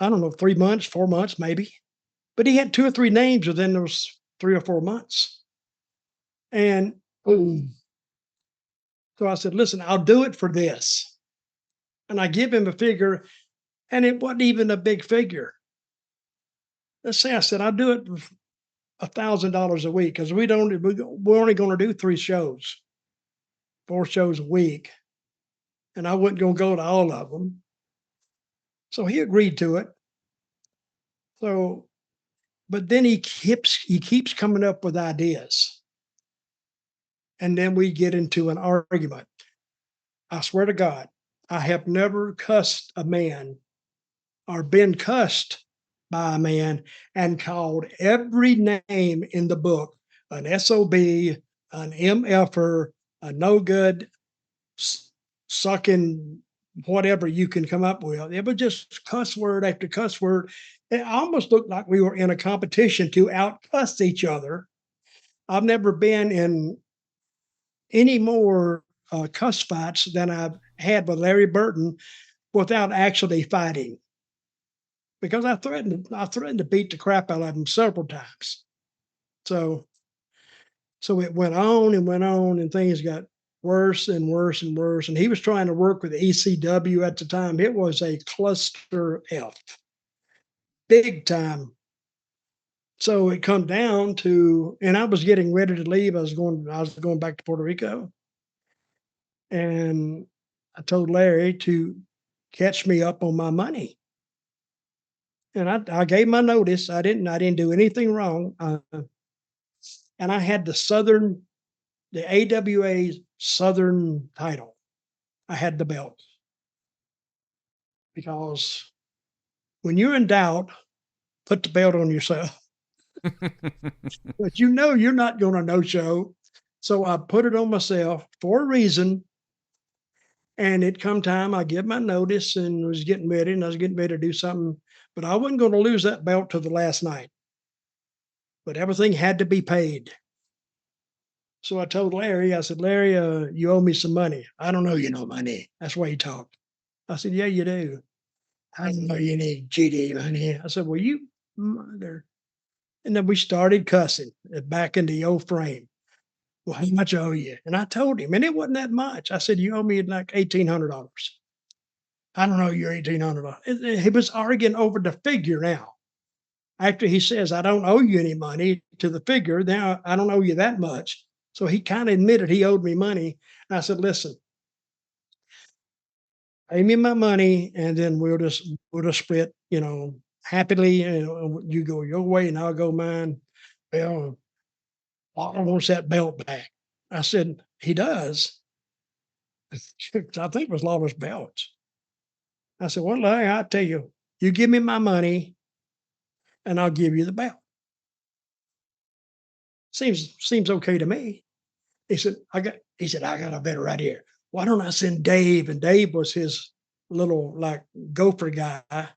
3 months, 4 months, maybe. But he had 2 or 3 names within those 3 or 4 months. And so I said, listen, I'll do it for this. And I give him a figure, and it wasn't even a big figure. Let's say I said, I'll do it for $1,000 a week because we're only going to do 3 shows, 4 shows a week. And I wasn't going to go to all of them. So he agreed to it. So, but then he keeps coming up with ideas. And then we get into an argument. I swear to God, I have never cussed a man or been cussed by a man and called every name in the book an SOB, an MFer, a no good, sucking, whatever you can come up with. It was just cuss word after cuss word. It almost looked like we were in a competition to out-cuss each other. I've never been in any more cuss fights than I've had with Larry Burton without actually fighting. because I threatened to beat the crap out of him several times. So so it went on and went on, and things got worse and worse and worse. And he was trying to work with ECW at the time. It was a cluster F, big time. So it come down to, and I was getting ready to leave. I was going back to Puerto Rico, and I told Larry to catch me up on my money. And I gave my notice. I didn't do anything wrong. And I had the AWA Southern title. I had the belt because when you're in doubt, put the belt on yourself. But you're not going to no show. So I put it on myself for a reason. And it come time, I give my notice and was getting ready, and I was getting ready to do something, but I wasn't going to lose that belt till the last night. But everything had to be paid. So I told Larry, I said, Larry, you owe me some money. I don't owe you no money. That's why he talked. I said, yeah, you do. I know you need GD money. I said, well, you mother. And then we started cussing back in the old frame. Well, how much I owe you? And I told him, and it wasn't that much. I said, you owe me like $1,800. I don't know your $1,800. He was arguing over the figure now. After he says, I don't owe you any money to the figure, now I don't owe you that much. So he kind of admitted he owed me money. And I said, listen, pay me my money, and then we'll just split, happily. You go your way and I'll go mine. Well, Paul wants that belt back. I said, he does. I think it was Lawler's belts. I said, well, Larry, I'll tell you, you give me my money and I'll give you the belt. Seems okay to me. He said, I got a better right here. Why don't I send Dave? And Dave was his little like gopher guy. And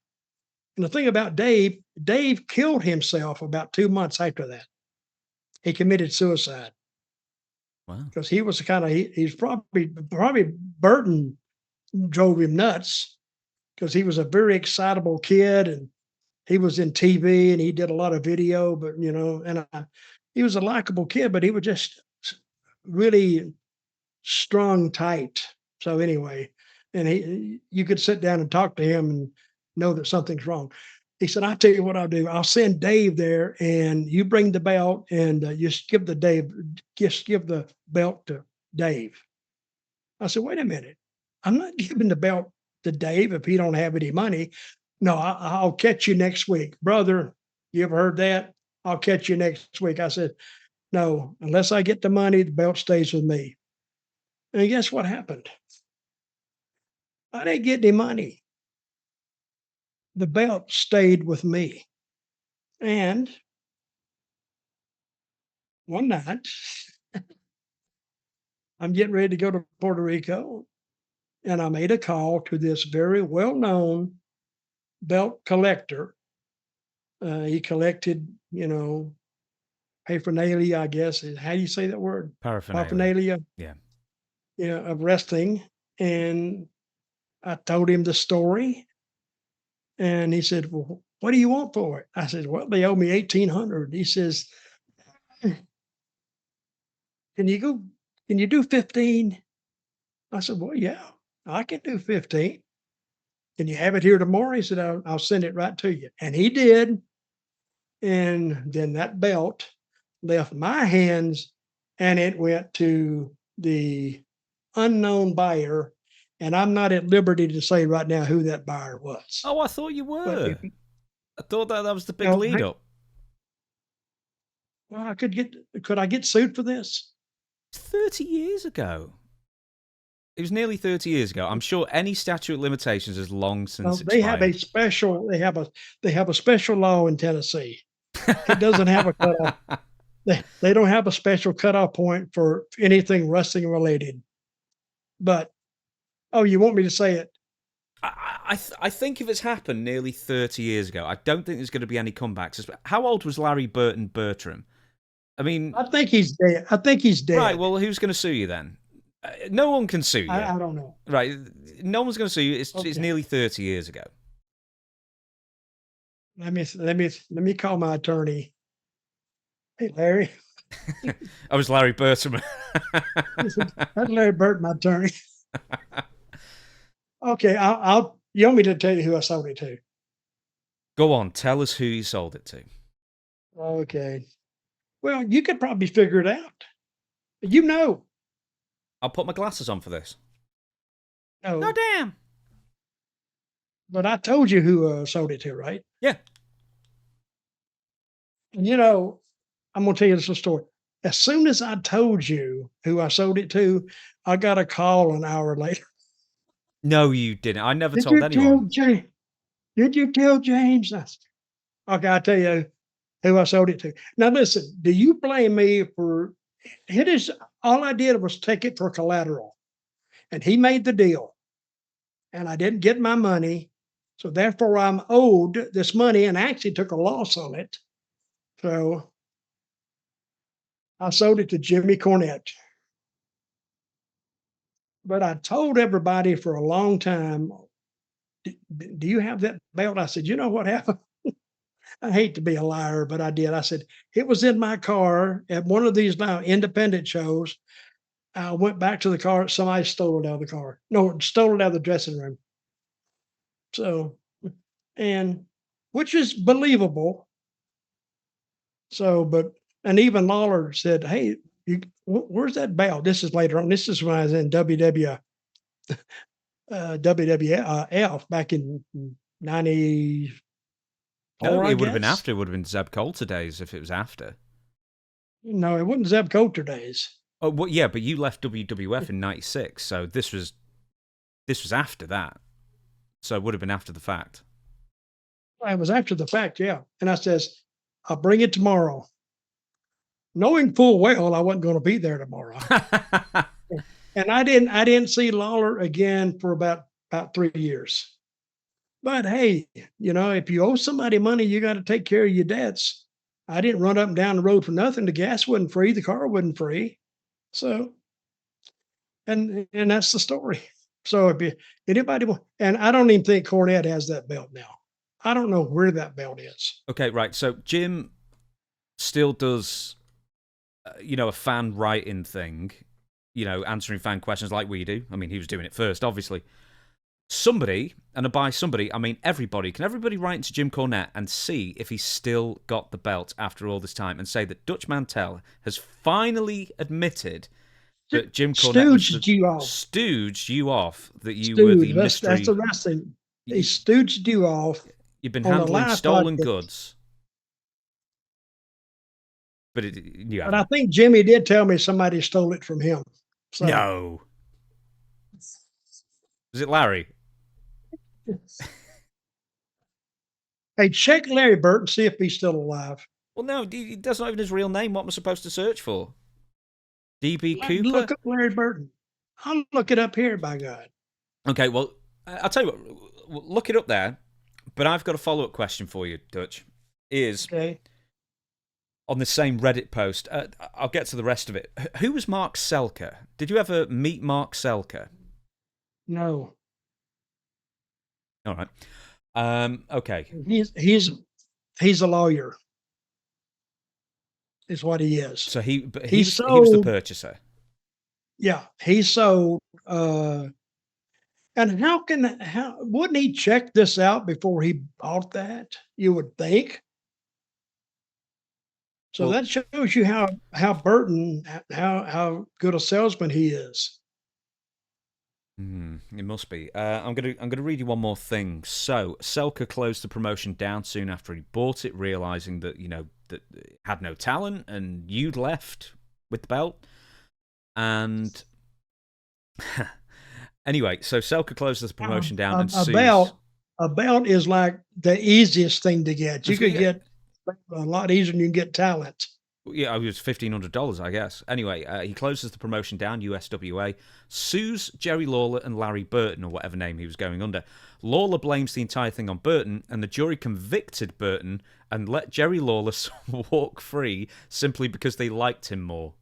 the thing about Dave killed himself about 2 months after that. He committed suicide Wow. because he was he's probably Burton drove him nuts because he was a very excitable kid, and he was in TV and he did a lot of video, but he was a likable kid, but he was just really strung tight. So anyway, and you could sit down and talk to him and know that something's wrong. He said, I'll tell you what I'll do. I'll send Dave there and you bring the belt, and just give the belt to Dave. I said, wait a minute. I'm not giving the belt to Dave if he don't have any money. No, I'll catch you next week. Brother, you ever heard that? I'll catch you next week. I said, no, unless I get the money, the belt stays with me. And guess what happened? I didn't get any money. The belt stayed with me. And one night, I'm getting ready to go to Puerto Rico, and I made a call to this very well-known belt collector. He collected, paraphernalia, I guess. How do you say that word? Paraphernalia. Yeah. Of wrestling. And I told him the story, and he said, well, what do you want for it? I said, well, they owe me 1,800. He says, can you do 15? I said, well, yeah, I can do 15. Can you have it here tomorrow? He said, I'll send it right to you. And he did. And then that belt left my hands, and it went to the unknown buyer. And I'm not at liberty to say right now who that buyer was. Oh, I thought you But were. I thought that was the big no, lead up. Well, could I get sued for this? 30 years ago. It was nearly 30 years ago. I'm sure any statute of limitations has long since They have expired. they have a special law in Tennessee. It doesn't have a cutoff. They don't have a special cutoff point for anything wrestling related. But you want me to say it? I think if it's happened nearly 30 years ago, I don't think there's going to be any comebacks. How old was Larry Burton Bertram? I mean, I think he's dead. Right, well, who's going to sue you then? No one can sue you. I don't know. Right, no one's going to sue you. It's Okay. nearly 30 years ago. let me call my attorney. Hey, Larry. I was Larry Burton. That's Larry Burton, my attorney. Okay, I'll. You want me to tell you who I sold it to? Go on, tell us who you sold it to. Okay. Well, you could probably figure it out. You know. I'll put my glasses on for this. No. Oh, damn. But I told you who sold it to, right? Yeah. And I'm going to tell you this story. As soon as I told you who I sold it to, I got a call an hour later. No, you didn't. I never Did told you tell anyone. James? Did you tell James? Okay, I'll tell you who I sold it to. Now, listen, do you blame me for it? Is all I did was take it for collateral, and he made the deal, and I didn't get my money. So therefore, I'm owed this money and I actually took a loss on it. So I sold it to Jimmy Cornette. But I told everybody for a long time, do you have that belt? I said, you know what happened? I hate to be a liar, but I did. I said, it was in my car at one of these now independent shows. I went back to the car. Somebody stole it out of the car. No, stole it out of the dressing room. So, and which is believable. So, and even Lawler said, hey, where's that belt? This is later on. This is when I was in WWF back in 90. No, it would have been after. It would have been Zeb Coulter days if it was after. No, it wasn't Zeb Coulter days. Oh, well, yeah, but you left WWF in '96, so this was after that. So it would have been after the fact. It was after the fact, yeah. And I says, I'll bring it tomorrow, knowing full well I wasn't going to be there tomorrow. And I didn't see Lawler again for about 3 years. But hey, if you owe somebody money, you got to take care of your debts. I didn't run up and down the road for nothing. The gas wasn't free, the car wasn't free. So, and that's the story. So if anybody, and I don't even think Cornette has that belt now. I don't know where that belt is. Okay, right. So Jim still does, a fan writing thing, answering fan questions like we do. I mean, he was doing it first, obviously. Somebody, and by somebody, I mean everybody, can everybody write into Jim Cornette and see if he's still got the belt after all this time and say that Dutch Mantell has finally admitted that Jim Cornette stooged you off, that you were the mystery. That's the wrestling. He stooged you off. You've been handling stolen goods. But I think Jimmy did tell me somebody stole it from him. So. No. Was it Larry? Hey, check Larry Burton, see if he's still alive. Well, no, that's not even his real name. What am I supposed to search for? DB Cooper? Look up Larry Burton. I'll look it up here, by God. Okay, well, I'll tell you what, look it up there, but I've got a follow-up question for you, Dutch. On the same Reddit post, I'll get to the rest of it. Who was Mark Selker? Did you ever meet Mark Selker? No. All right. Okay. He's a lawyer. Is what he is. So he was the purchaser. Yeah, he sold. And wouldn't he check this out before he bought that? You would think. So that shows you how Burton, how good a salesman he is. It must be. I'm gonna read you one more thing. So Selker closed the promotion down soon after he bought it, realizing that that it had no talent, and you'd left with the belt. And anyway, so Selker closes the promotion down and sues. A belt is like the easiest thing to get. You could get a lot easier than you can get talent. Yeah, it was $1,500, I guess. Anyway, he closes the promotion down, USWA, sues Jerry Lawler and Larry Burton, or whatever name he was going under. Lawler blames the entire thing on Burton, and the jury convicted Burton and let Jerry Lawler walk free simply because they liked him more.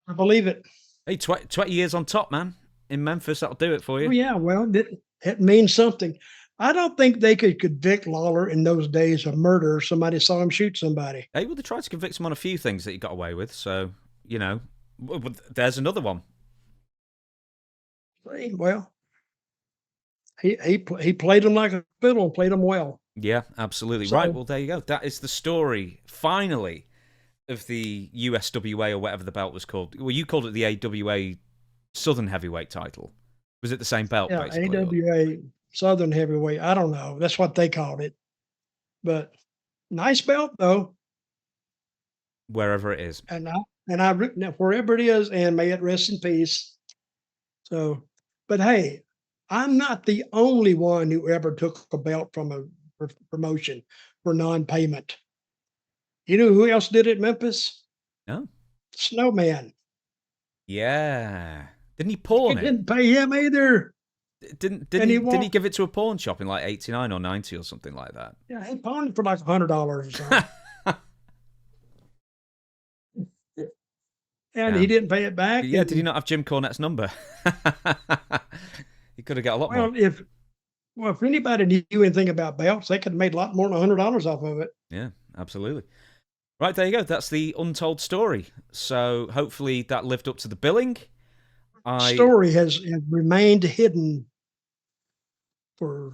I believe it. Hey, 20 years on top, man. In Memphis, that'll do it for you. Oh, yeah, well, it means something. I don't think they could convict Lawler in those days of murder. Somebody saw him shoot somebody. Hey, well, they tried to convict him on a few things that he got away with. So, there's another one. Well, he played him like a fiddle and played him well. Yeah, absolutely. So, Right, well, there you go. That is the story, finally, of the USWA or whatever the belt was called. Well, you called it the AWA Southern Heavyweight title. Was it the same belt, yeah, basically? AWA Southern Heavyweight. I don't know. That's what they called it. But nice belt though. Wherever it is. And I wherever it is, and may it rest in peace. So, but hey, I'm not the only one who ever took a belt from a promotion for non-payment. You know who else did it, Memphis? No? Snowman. Yeah. Didn't he He pawn it? didn't pay him either. Didn't And didn't he give it to a pawn shop in like 89 or 90 or something like that? Yeah, he pawned it for like $100 or something. And Yeah. he didn't pay it back. Yeah, And, did he not have Jim Cornette's number? He could have got a lot more. if anybody knew anything about belts, they could have made a lot more than $100 off of it. Yeah, absolutely. Right, there you go. That's the untold story. So hopefully that lived up to the billing. Story has remained hidden for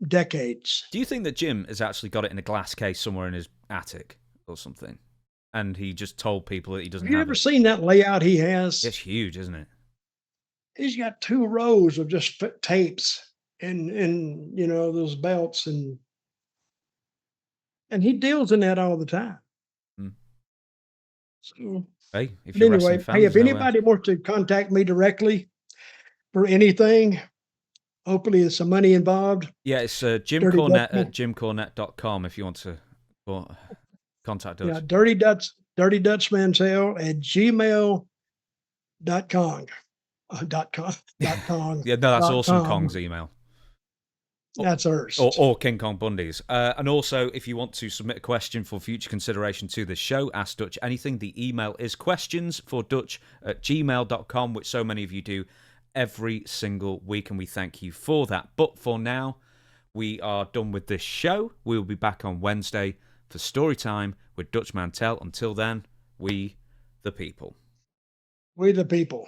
decades. Do you think that Jim has actually got it in a glass case somewhere in his attic or something? And he just told people that he doesn't Have you have ever it? seen that layout he has? It's huge, isn't it? He's got 2 rows of just tapes and those belts, and he deals in that all the time. Mm. So, Hey, if but you're a wrestling anyway, fan, hey, if there's no way. anybody wants to contact me directly for anything, hopefully there's some money involved. Yeah, it's Jim Dirty Cornette Dutchman. at jimcornette.com if you want to contact us. Yeah, Dirty Dutch Mantell at gmail.com. .com. Yeah, no, that's Awesome .com. Kong's email. That's hers. Or King Kong Bundy's. And also, if you want to submit a question for future consideration to this show, Ask Dutch Anything, the email is questionsfordutch@gmail.com, which so many of you do every single week, and we thank you for that. But for now, we are done with this show. We will be back on Wednesday for story time with Dutch Mantell. Until then, we the people. We the people.